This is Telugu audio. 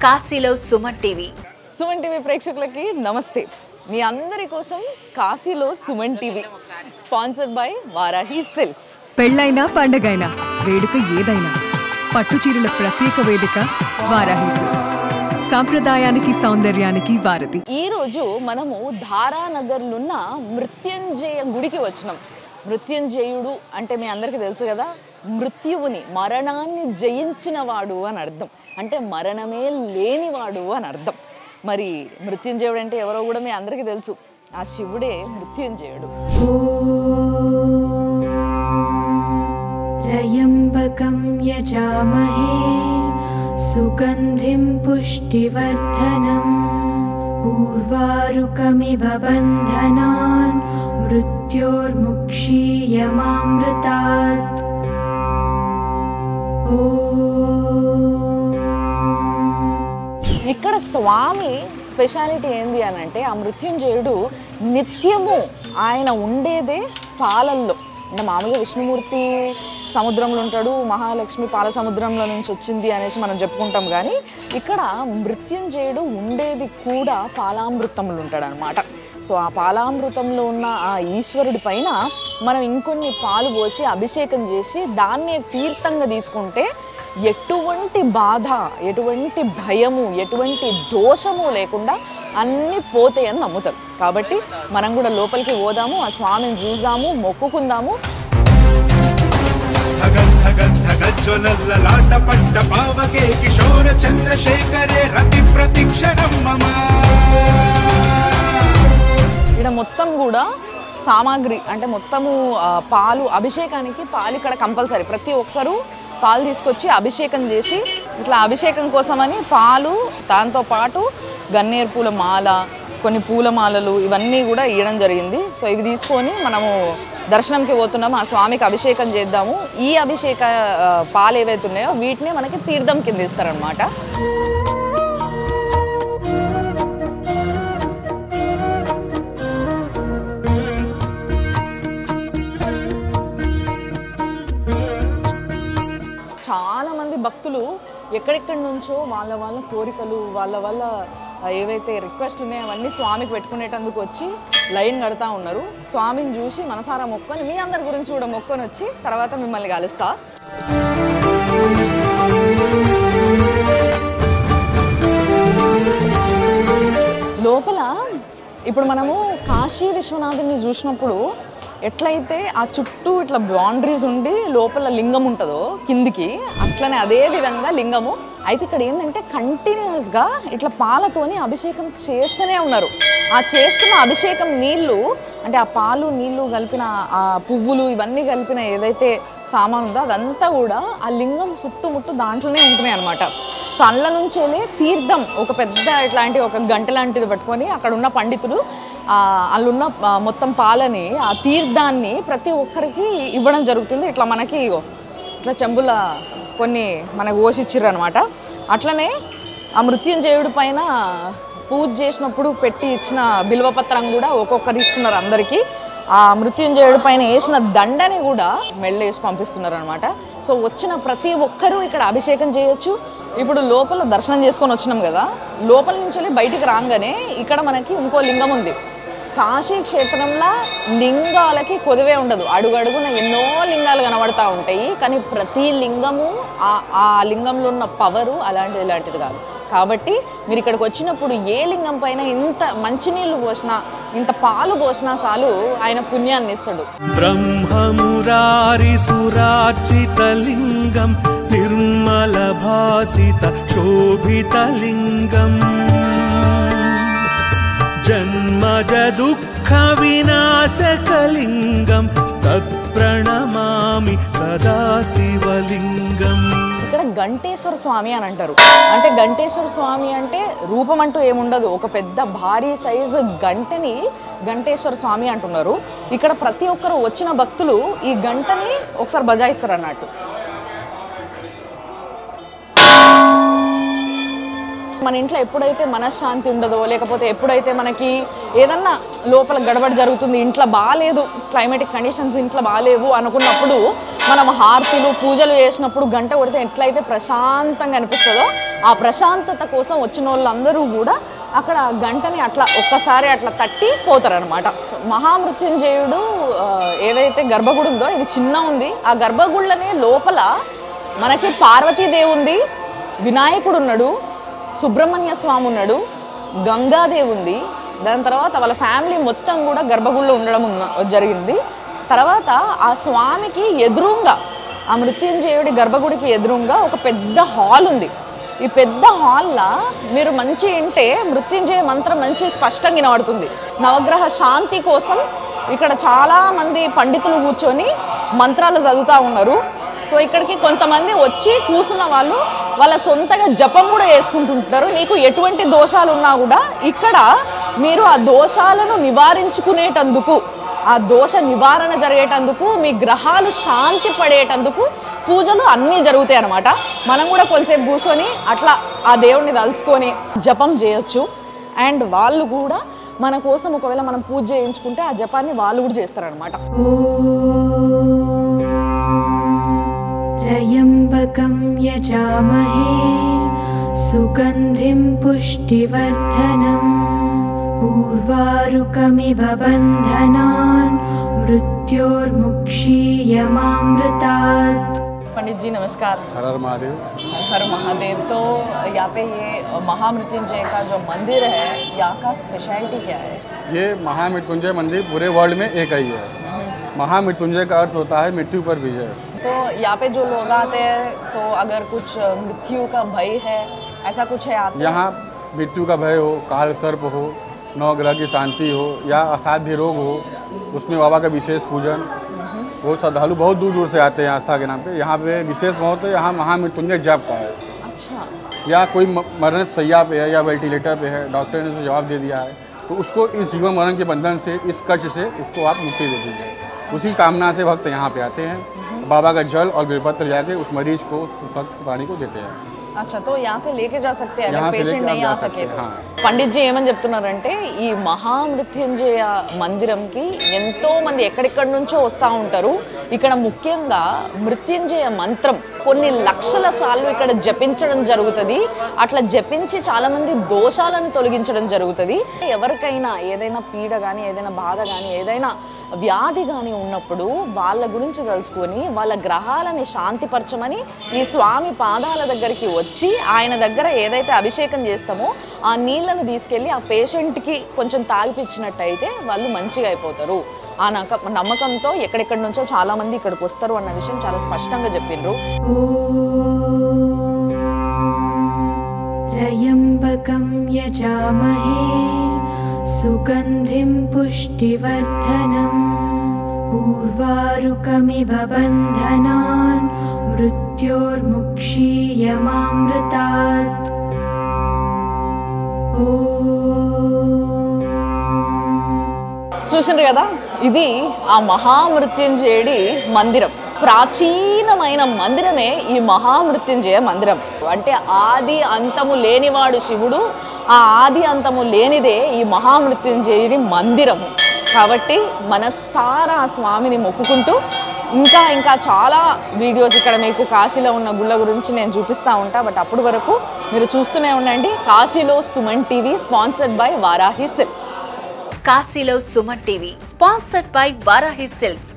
కాశీలో సుమన్ టీవీ. సుమన్ టీవీ ప్రేక్షకులకి నమస్తే. మీ అందరి కోసం కాశీలో Suman TV sponsored by Varahi silks. పెళ్ళైనా పండగైనా వేడుక ఏదైనా పట్టు చీరల ప్రత్యేక వేదిక వారాహి సిల్క్స్. సాంప్రదాయానికి సౌందర్యానికి వారధి. ఈ రోజు మనము ధారానగర్లున్న మృత్యుంజయ గుడికి వచ్చినాం. మృత్యుంజయుడు అంటే మీ అందరికీ తెలుసు కదా, మృత్యువుని మరణాన్ని జయించిన వాడు అని అర్థం. అంటే మరణమే లేనివాడు అని అర్థం. మరి మృత్యుంజయుడు అంటే ఎవరో కూడా మీ అందరికీ తెలుసు. ఆ శివుడే మృత్యుంజయుడు. త్రయంబకం యజామహే సుగంధిం పుష్టివర్ధనం ఊర్వారుకమివ బంధనాన్ మృత్యోర్ముక్షీయమామృతాత్. ఇక్కడ స్వామి స్పెషాలిటీ ఏంది అని అంటే, ఆ మృత్యుంజయుడు నిత్యము ఆయన ఉండేదే పాలల్లో. అంటే మామూలుగా విష్ణుమూర్తి సముద్రంలో ఉంటాడు, మహాలక్ష్మి పాల సముద్రంలో నుంచి వచ్చింది అనేసి మనం చెప్పుకుంటాం. కానీ ఇక్కడ మృత్యుంజయుడు ఉండేది కూడా పాలామృతంలో ఉంటాడు అనమాట. సో ఆ పాలామృతంలో ఉన్న ఆ ఈశ్వరుడి పైన మనం ఇంకొన్ని పాలు పోసి అభిషేకం చేసి దాన్నే తీర్థంగా తీసుకుంటే ఎటువంటి బాధ, ఎటువంటి భయము, ఎటువంటి దోషము లేకుండా అన్నీ పోతాయని నమ్ముతారు. కాబట్టి మనం కూడా లోపలికి పోదాము, ఆ స్వామిని చూద్దాము, మొక్కుకుందాము. ఇక్కడ మొత్తం కూడా సామాగ్రి అంటే మొత్తము పాలు, అభిషేకానికి పాలు ఇక్కడ కంపల్సరీ. ప్రతి ఒక్కరూ పాలు తీసుకొచ్చి అభిషేకం చేసి, ఇట్లా అభిషేకం కోసమని పాలు, దాంతోపాటు గన్నేరు పూల మాల, కొన్ని పూలమాలలు ఇవన్నీ కూడా ఇవ్వడం జరిగింది. సో ఇవి తీసుకొని మనము దర్శనంకి పోతున్నాము, ఆ స్వామికి అభిషేకం చేద్దాము. ఈ అభిషేక పాలు ఏవైతే ఉన్నాయో వీటిని మనకి తీర్థం కింద ఇస్తారనమాట. చాలామంది భక్తులు ఎక్కడెక్కడి నుంచో వాళ్ళ కోరికలు, వాళ్ళ ఏవైతే రిక్వెస్ట్లు ఉన్నాయో అవన్నీ స్వామికి పెట్టుకునేటందుకు వచ్చి లైన్ కడతా ఉన్నారు. స్వామిని చూసి మనసారా మొక్కొని, మీ అందరి గురించి కూడా మొక్కొని వచ్చి తర్వాత మిమ్మల్ని కలుస్తా. లోపల ఇప్పుడు మనము కాశీ విశ్వనాథుని చూసినప్పుడు ఎట్లయితే ఆ చుట్టూ ఇట్లా బౌండరీస్ ఉండి లోపల లింగం ఉంటుందో కిందికి, అట్లనే అదే విధంగా లింగము. అయితే ఇక్కడ ఏంటంటే కంటిన్యూస్గా ఇట్లా పాలతోని అభిషేకం చేస్తూనే ఉన్నారు. ఆ చేస్తున్న అభిషేకం నీళ్ళు అంటే ఆ పాలు నీళ్ళు కలిపిన ఆ పువ్వులు ఇవన్నీ కలిపిన ఏదైతే సామాన్ ఉందో అదంతా కూడా ఆ లింగం చుట్టుముట్టు దాంట్లోనే ఉంటున్నాయి అనమాట. సో అందులో నుంచేలే తీర్థం ఒక పెద్ద ఇట్లాంటి ఒక గంట లాంటిది పట్టుకొని అక్కడ ఉన్న పండితులు అందులో మొత్తం పాలని, ఆ తీర్థాన్ని ప్రతి ఒక్కరికి ఇవ్వడం జరుగుతుంది. ఇట్లా మనకి ఇట్లా చెంబుల కొన్ని మనకు పోసిచ్చిర్రు అనమాట. అట్లనే ఆ మృత్యుంజయుడి పైన పూజ చేసినప్పుడు పెట్టి ఇచ్చిన బిల్వపత్రం కూడా ఒక్కొక్కరు ఇస్తున్నారు అందరికీ. ఆ మృత్యుంజయుడి పైన వేసిన దండని కూడా మెళ్ళేసి పంపిస్తున్నారు అనమాట. సో వచ్చిన ప్రతి ఒక్కరూ ఇక్కడ అభిషేకం చేయొచ్చు. ఇప్పుడు లోపల దర్శనం చేసుకొని వచ్చినాం కదా, లోపల నుంచి బయటికి రాగానే ఇక్కడ మనకి ఇంకో లింగం ఉంది. కాశీ క్షేత్రంలో లింగాలకి కొదువే ఉండదు, అడుగడుగున ఎన్నో లింగాలు కనబడతా ఉంటాయి. కానీ ప్రతి లింగము ఆ లింగంలో ఉన్న పవరు ఇలాంటిది కాదు. కాబట్టి మీరు ఇక్కడికి వచ్చినప్పుడు ఏ లింగం పైన ఇంత మంచినీళ్ళు పోసినా, ఇంత పాలు పోసినా చాలు ఆయన పుణ్యాన్ని ఇస్తాడు. బ్రహ్మమురారి సురార్చిత లింగం నిర్మల భాసిత శోభిత లింగం జన్మజ దుఃఖ వినాశకలింగం తత్ప్రణమామి సదా శివలింగం. ఇక్కడ గంటేశ్వర స్వామి అని అంటారు. అంటే గంటేశ్వర స్వామి అంటే రూపం అంటూ ఏముండదు, ఒక పెద్ద భారీ సైజు గంటని గంటేశ్వర స్వామి అంటున్నారు. ఇక్కడ ప్రతి ఒక్కరు వచ్చిన భక్తులు ఈ గంటని ఒకసారి బజాయిస్తారు అన్నట్టు. మన ఇంట్లో ఎప్పుడైతే మనశ్శాంతి ఉండదో, లేకపోతే ఎప్పుడైతే మనకి ఏదన్నా లోపల గడబడి జరుగుతుంది, ఇంట్లో బాగాలేదు, క్లైమేటిక్ కండిషన్స్ ఇంట్లో బాగాలేవు అనుకున్నప్పుడు మనం హారతులు పూజలు చేసినప్పుడు గంట కొడితే ఎట్లయితే ప్రశాంతంగా అనిపిస్తుందో, ఆ ప్రశాంతత కోసం వచ్చిన వాళ్ళందరూ కూడా అక్కడ గంటని అట్లా ఒక్కసారి అట్లా తట్టి పోతారనమాట. మహామృత్యుంజయుడు ఏదైతే గర్భగుడి ఉందో ఇది చిన్న ఉంది. ఆ గర్భగుళ్ళనే లోపల మనకి పార్వతీదేవి ఉంది, వినాయకుడు ఉన్నాడు, సుబ్రహ్మణ్య స్వామి ఉన్నాడు, గంగాదేవి ఉంది. దాని తర్వాత వాళ్ళ ఫ్యామిలీ మొత్తం కూడా గర్భగుడిలో ఉండడం జరిగింది. తర్వాత ఆ స్వామికి ఎదురుగా, ఆ మృత్యుంజయుడి గర్భగుడికి ఎదురుగా ఒక పెద్ద హాల్ ఉంది. ఈ పెద్ద హాల్లో మీరు మంచి వింటే మృత్యుంజయ మంత్రం మంచి స్పష్టంగా వినబడుతుంది. నవగ్రహ శాంతి కోసం ఇక్కడ చాలామంది పండితులు కూర్చొని మంత్రాలు చదువుతూ ఉన్నారు. సో ఇక్కడికి కొంతమంది వచ్చి కూర్చున్న వాళ్ళు వాళ్ళ సొంతగా జపం కూడా చేసుకుంటుంటారు. మీకు ఎటువంటి దోషాలు ఉన్నా కూడా ఇక్కడ మీరు ఆ దోషాలను నివారించుకునేటందుకు, ఆ దోష నివారణ జరిగేటందుకు, మీ గ్రహాలు శాంతి పడేటందుకు పూజలు అన్నీ జరుగుతాయి అన్నమాట. మనం కూడా కొంతసేపు కూర్చొని అట్లా ఆ దేవుడిని తలుచుకొని జపం చేయొచ్చు. అండ్ వాళ్ళు కూడా మన కోసం ఒకవేళ మనం పూజ చేయించుకుంటే ఆ జపాన్ని వాళ్ళు కూడా చేస్తారనమాట. త్రయంబకం యజామహే సుగంధిం పుష్టివర్ధనం ఊర్వారుకమివ బంధనాన్ मृत्योर्मुक्षीयमामृतात्। पंडित जी नमस्कार। हर हर महादेव। हर महादेव। तो यहाँ पे ये महामृत्युंजय का जो मंदिर है, यहाँ का स्पेशलिटी क्या है? ये महामृत्युंजय मंदिर पूरे वर्ल्ड में एक ही है। महामृत्युंजय का अर्थ होता है मृत्यु पर विजय। तो यहाँ पे जो लोग आते हैं तो अगर कुछ मृत्यु का भय है, ऐसा कुछ है आते? यहाँ मृत्यु का भय हो, काल सर्प हो, नौ ग्रह की शांति हो या असाध्य रोग हो, उसमें बाबा का विशेष पूजन। वो श्रद्धालु बहुत दूर दूर से आते हैं आस्था के नाम पे। यहाँ पे विशेष महत्व यहाँ महामृत्युंजय जाप का है। अच्छा। या कोई मरण सैया पे है या वेंटिलेटर पे है, डॉक्टर ने उसको जवाब दे दिया है, तो उसको इस जीवन मरण के बंधन से, इस कष्ट से उसको आप मुक्ति दे दीजिए। उसी कामना से भक्त यहाँ पे आते हैं, बाबा का जल और बेलपत्र जाके उस मरीज को, उस भक्त प्राणी को देते हैं। अच्छा, तो यहाँ से लेके जा सकते हैं अगर पेशेंट नहीं आ सके तो? हाँ। పండిత్ జీ ఏమని చెప్తున్నారంటే ఈ మహామృత్యుంజయ మందిరంకి ఎంతో మంది ఎక్కడెక్కడి నుంచో వస్తూ ఉంటారు. ఇక్కడ ముఖ్యంగా మృత్యుంజయ మంత్రం కొన్ని లక్షల సార్లు ఇక్కడ జపించడం జరుగుతుంది. అట్లా జపించి చాలామంది దోషాలను తొలగించడం జరుగుతుంది. ఎవరికైనా ఏదైనా పీడ కానీ, ఏదైనా బాధ కానీ, ఏదైనా వ్యాధి కానీ ఉన్నప్పుడు వాళ్ళ గురించి తెలుసుకొని వాళ్ళ గ్రహాలని శాంతిపరచమని ఈ స్వామి పాదాల దగ్గరికి వచ్చి ఆయన దగ్గర ఏదైతే అభిషేకం చేస్తామో ఆ నీళ్ళను తీసుకెళ్ళి ఆ పేషెంట్కి కొంచెం తాగిపించినట్టయితే వాళ్ళు మంచిగా అయిపోతారు. ఆ నమ్మకంతో ఎక్కడెక్కడి నుంచో చాలామంది ఇక్కడికి వస్తారు అన్న విషయం చాలా స్పష్టంగా చెప్పిండ్రు. త్రయంబకం యజామహే సుగంధిం పుష్టివర్ధనం ఊర్వారుకమివ బంధనాన్ మృత్యోర్ముక్షీయమామృతాత్। చూసిండ్రు కదా, ఇది ఆ మహామృత్యుంజయుడి మందిరం. ప్రాచీనమైన మందిరమే ఈ మహామృత్యుంజయ మందిరం. అంటే ఆది అంతము లేనివాడు శివుడు, ఆ ఆది అంతము లేనిదే ఈ మహామృత్యుంజయుడి మందిరము. కాబట్టి మనసారా స్వామిని మొక్కుకుంటూ ఇంకా చాలా వీడియోస్ ఇక్కడ మీకు కాశీలో ఉన్న గుళ్ళ గురించి నేను చూపిస్తూ ఉంటా. బట్ అప్పటి వరకు మీరు చూస్తూనే ఉండండి కాశీలో Suman TV, sponsored by Varahi silks. కాశీలో Suman TV, sponsored by Varahi silks.